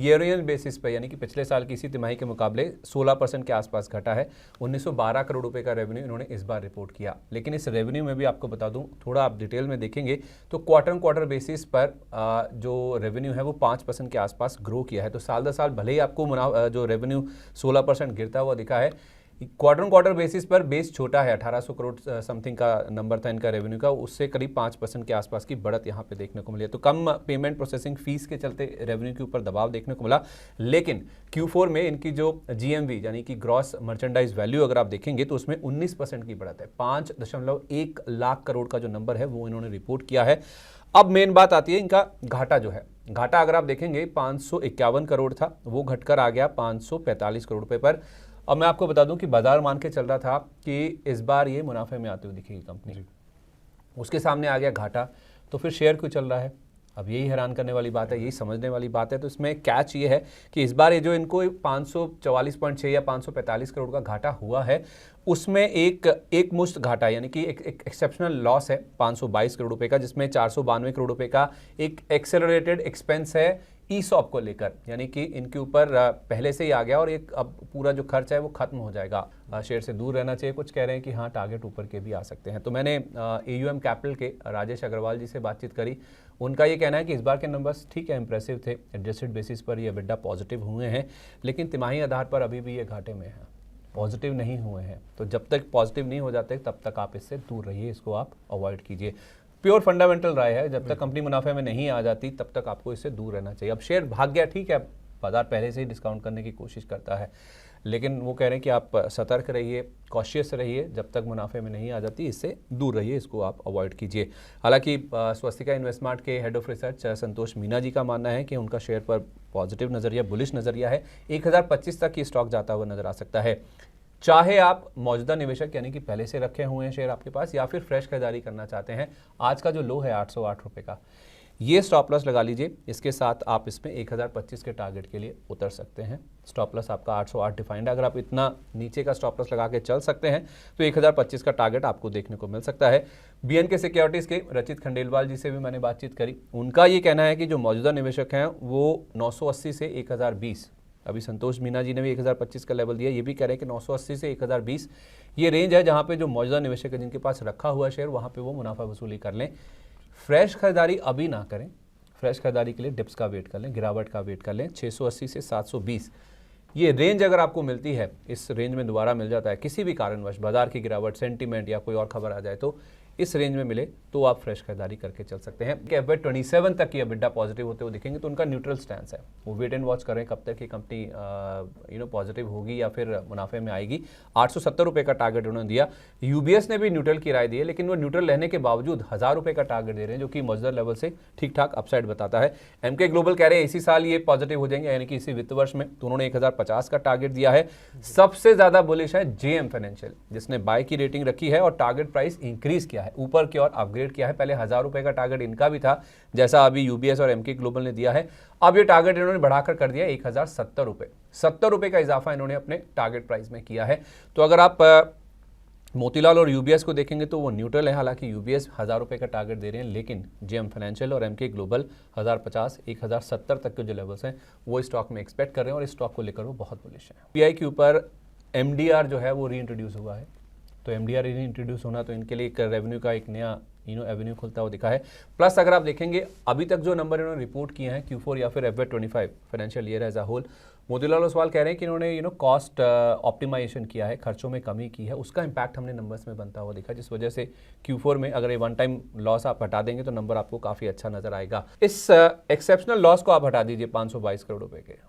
Year on year basis पे यानी कि पिछले साल की इसी तिमाही के मुकाबले 16% के आसपास घटा है। 1912 करोड़ रुपए का रेवेन्यू इन्होंने इस बार रिपोर्ट किया। लेकिन इस रेवेन्यू में भी आपको बता दूं, थोड़ा आप डिटेल में देखेंगे तो क्वार्टर बेसिस पर जो रेवेन्यू है वो 5% के आसपास ग्रो किया है। तो साल दर साल भले ही आपको जो रेवेन्यू 16% गिरता हुआ दिखा है, क्वार्टर बेसिस पर बेस छोटा है, 1800 करोड़ समथिंग का नंबर था इनका रेवेन्यू का, उससे करीब 5% के आसपास की बढ़त यहाँ पे देखने को मिली है। तो कम पेमेंट प्रोसेसिंग फीस के चलते रेवेन्यू के ऊपर दबाव देखने को मिला। लेकिन Q4 में इनकी जो GMV यानी कि ग्रॉस मर्चेंडाइज वैल्यू अगर आप देखेंगे तो उसमें 19% की बढ़त है। 5.1 लाख करोड़ का जो नंबर है वो इन्होंने रिपोर्ट किया है। अब मेन बात आती है इनका घाटा जो है। घाटा अगर आप देखेंगे 551 करोड़ था, वो घटकर आ गया 545 करोड़ रुपए पर। अब मैं आपको बता दूं कि बाजार मान के चल रहा था कि इस बार ये मुनाफे में आती हुई दिखेगी कंपनी, उसके सामने आ गया घाटा, तो फिर शेयर क्यों चल रहा है? अब यही हैरान करने वाली बात है, यही समझने वाली बात है। तो इसमें कैच ये है कि इस बार ये जो इनको 544.6 या 545 करोड़ का घाटा हुआ है, उसमें एक मुश्त घाटा यानी कि एक एक्सेप्शनल लॉस है 522 करोड़ रुपए का, जिसमें 492 करोड़ रुपए का एक एक्सेलरेटेड एक्सपेंस है ईसॉप को लेकर, यानी कि इनके ऊपर पहले से ही आ गया और एक अब पूरा जो खर्च है वो खत्म हो जाएगा। शेयर से दूर रहना चाहिए। कुछ कह रहे हैं कि हाँ टारगेट ऊपर के भी आ सकते हैं। तो मैंने AUM कैपिटल के राजेश अग्रवाल जी से बातचीत करी। उनका ये कहना है कि इस बार के नंबर्स ठीक है, इंप्रेसिव थे, एडजस्टेड बेसिस पर ये EBITDA पॉजिटिव हुए हैं, लेकिन तिमाही आधार पर अभी भी ये घाटे में है, पॉजिटिव नहीं हुए हैं। तो जब तक पॉजिटिव नहीं हो जाते तब तक आप इससे दूर रहिए, इसको आप अवॉइड कीजिए। प्योर फंडामेंटल राय है, जब तक कंपनी मुनाफे में नहीं आ जाती तब तक आपको इससे दूर रहना चाहिए। अब शेयर भाग गया, ठीक है, बाजार पहले से ही डिस्काउंट करने की कोशिश करता है, लेकिन वो कह रहे हैं कि आप सतर्क रहिए, कॉशियस रहिए, जब तक मुनाफे में नहीं आ जाती इससे दूर रहिए, इसको आप अवॉइड कीजिए। हालांकि स्वस्तिका इन्वेस्टमार्ट के हेड ऑफ रिसर्च संतोष मीना जी का मानना है कि उनका शेयर पर पॉजिटिव नज़रिया, बुलिश नज़रिया है। 1025 तक ये स्टॉक जाता हुआ नजर आ सकता है। चाहे आप मौजूदा निवेशक यानी कि पहले से रखे हुए हैं शेयर आपके पास, या फिर फ्रेश खरीदारी करना चाहते हैं, आज का जो लो है 808 रुपये का, ये स्टॉप लॉस लगा लीजिए। इसके साथ आप इसमें 1025 के टारगेट के लिए उतर सकते हैं। स्टॉप लॉस आपका 808 डिफाइंड है। अगर आप इतना नीचे का स्टॉप लॉस लगा के चल सकते हैं तो 1025 का टारगेट आपको देखने को मिल सकता है। BNK सिक्योरिटीज़ के रचित खंडेलवाल जी से भी मैंने बातचीत करी। उनका ये कहना है कि जो मौजूदा निवेशक हैं वो 980 से 1020, अभी संतोष मीना जी ने भी 1025 का लेवल दिया, ये भी कह रहे हैं कि 980 से 1020 ये रेंज है जहाँ पे जो मौजूदा निवेशक है जिनके पास रखा हुआ शेयर, वहाँ पे वो मुनाफा वसूली कर लें। फ्रेश खरीदारी अभी ना करें, फ्रेश खरीदारी के लिए डिप्स का वेट कर लें, गिरावट का वेट कर लें। 680 से 720 ये रेंज अगर आपको मिलती है, इस रेंज में दोबारा मिल जाता है किसी भी कारणवश, बाजार की गिरावट, सेंटीमेंट या कोई और खबर आ जाए, तो इस रेंज में मिले तो आप फ्रेश खरीदारी करके चल सकते हैं। कि FY27 तक ये EBITDA पॉजिटिव होते हुए दिखेंगे, तो उनका न्यूट्रल स्टैंस है, वो वेट एंड वॉच करें कब तक ये कंपनी पॉजिटिव होगी या फिर मुनाफे में आएगी। 870 रुपये का टारगेट उन्होंने दिया। UBS ने भी न्यूट्रल की राय दी है, लेकिन वो न्यूट्रल रहने के बावजूद 1000 रुपये का टारगेट दे रहे हैं, जो कि मौजूदा लेवल से ठीक ठाक अपसाइड बताता है। MK ग्लोबल कह रहे हैं इसी साल ये पॉजिटिव हो जाएंगे, यानी कि इसी वित्त वर्ष में, तो उन्होंने 1050 का टारगेट दिया है। सबसे ज्यादा बुलिश है JM फाइनेंशियल, जिसने बाय की रेटिंग रखी है और टारगेट प्राइस इंक्रीज किया है, ऊपर की ओर अपग्रेड किया है। पहले 1000 रुपये का टारगेट इनका भी था, जैसा अभी UBS और MK ग्लोबल ने दिया है। अब ये टारगेट इन्होंने बढ़ाकर कर दिया 1070 रुपये, 70 रुपये का इजाफा इन्होंने अपने टारगेट प्राइस में किया है। तो अगर आप मोतीलाल और UBS को देखेंगे तो वो न्यूट्रल है। हालांकि UBS 1000 रुपये का टारगेट दे रहे हैं, लेकिन JM फाइनेंशियल और MK ग्लोबल 1050, 1070 तक के जो लेवल्स हैं वो स्टॉक में एक्सपेक्ट कर रहे हैं, और इस स्टॉक को लेकर वो बहुत बुलिश है। PI के ऊपर MDR जो है वो री इंट्रोड्यूस हुआ है, तो MDR री इंट्रोड्यूस होना तो इनके लिए एक रेवेन्यू का एक नया एवेन्यू खुलता हुआ दिखा है। प्लस अगर आप देखेंगे अभी तक जो नंबर इन्होंने रिपोर्ट किए हैं Q4 या फिर FY25 financial year as a whole, Motilal Oswal कह रहे हैं कि इन्होंने कॉस्ट ऑप्टिमाइजेशन किया है, खर्चों में कमी की है, उसका इंपैक्ट हमने नंबर्स में बनता हुआ दिखा, जिस वजह से Q4 में अगर ये वन टाइम लॉस आप हटा देंगे तो नंबर आपको काफ़ी अच्छा नजर आएगा। इस एक्सेप्शनल लॉस को आप हटा दीजिए 522 करोड़ रुपए के,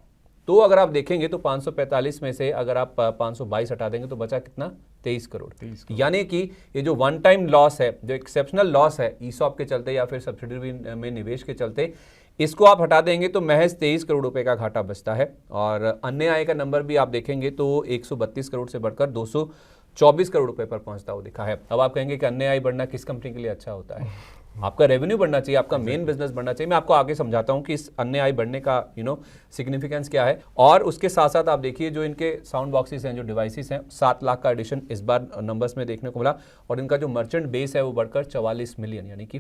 तो अगर आप देखेंगे तो 545 में से अगर आप 522 हटा देंगे तो बचा कितना, 23 करोड़। यानी कि ये जो वन टाइम लॉस है, जो एक्सेप्शनल लॉस है ईसॉप के चलते या फिर सब्सिडरी में निवेश के चलते, इसको आप हटा देंगे तो महज 23 करोड़ रुपए का घाटा बचता है। और अन्य आय का नंबर भी आप देखेंगे तो 132 करोड़ से बढ़कर 224 करोड़ रुपए पर पहुंचता हुआ दिखा है। अब आप कहेंगे कि अन्य आय बढ़ना किस कंपनी के लिए अच्छा होता है? आपका रेवेन्यू बढ़ना चाहिए, आपका मेन बिजनेस बढ़ना चाहिए। मैं आपको आगे समझाता हूं कि इस अन्य आय बढ़ने का सिग्निफिकेंस क्या है। और उसके साथ साथ आप देखिए जो इनके साउंड बॉक्सेस हैं, जो डिवाइसेस हैं, 7 लाख का एडिशन इस बार नंबर्स में देखने को मिला, और इनका जो मर्चेंट बेस है वो बढ़कर 44 मिलियन यानी कि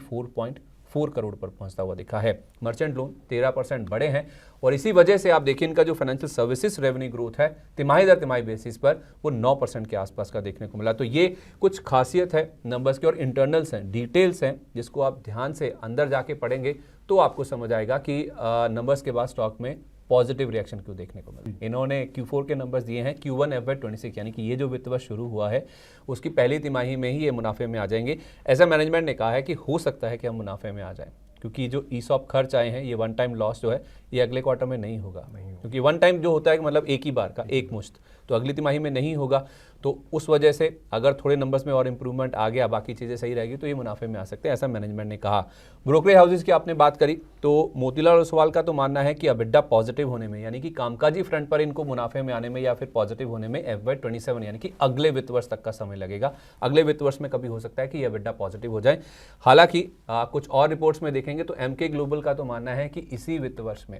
4 करोड़ पर पहुंचता हुआ दिखा है। मर्चेंट लोन 13% बढ़े हैं और इसी वजह से आप देखिए इनका जो फाइनेंशियल सर्विसेज रेवेन्यू ग्रोथ है तिमाही दर तिमाही बेसिस पर वो 9% के आसपास का देखने को मिला। तो ये कुछ खासियत है नंबर्स की और इंटरनल्स हैं, डिटेल्स हैं, जिसको आप ध्यान से अंदर जाके पढ़ेंगे तो आपको समझ आएगा कि नंबर्स के बाद स्टॉक में पॉजिटिव रिएक्शन क्यों देखने को मिला। इन्होंने Q4 के नंबर्स दिए हैं Q1 FY26 यानी कि ये जो वित्त वर्ष शुरू हुआ है उसकी पहली तिमाही में ही ये मुनाफे में आ जाएंगे। ऐसा मैनेजमेंट ने कहा है कि हो सकता है कि हम मुनाफे में आ जाएं क्योंकि जो ESOP खर्च आए हैं ये वन टाइम लॉस जो है ये अगले क्वार्टर में नहीं होगा, क्योंकि वन टाइम जो होता है मतलब एक ही बार का एक मुश्त, तो अगली तिमाही में नहीं होगा। तो उस वजह से अगर थोड़े नंबर्स में और इंप्रूवमेंट आ गया, बाकी चीज़ें सही रहेगी तो ये मुनाफे में आ सकते हैं, ऐसा मैनेजमेंट ने कहा। ब्रोकरेज हाउसेज की आपने बात करी तो मोतीलाल ओसवाल का तो मानना है कि EBITDA पॉजिटिव होने में यानी कि कामकाजी फ्रंट पर इनको मुनाफे में आने में या फिर पॉजिटिव होने में FY27 यानी कि अगले वित्त वर्ष तक का समय लगेगा। अगले वित्त वर्ष में कभी हो सकता है कि ये EBITDA पॉजिटिव हो जाए। हालांकि कुछ और रिपोर्ट्स में देखेंगे तो MK ग्लोबल का तो मानना है कि इसी वित्त वर्ष में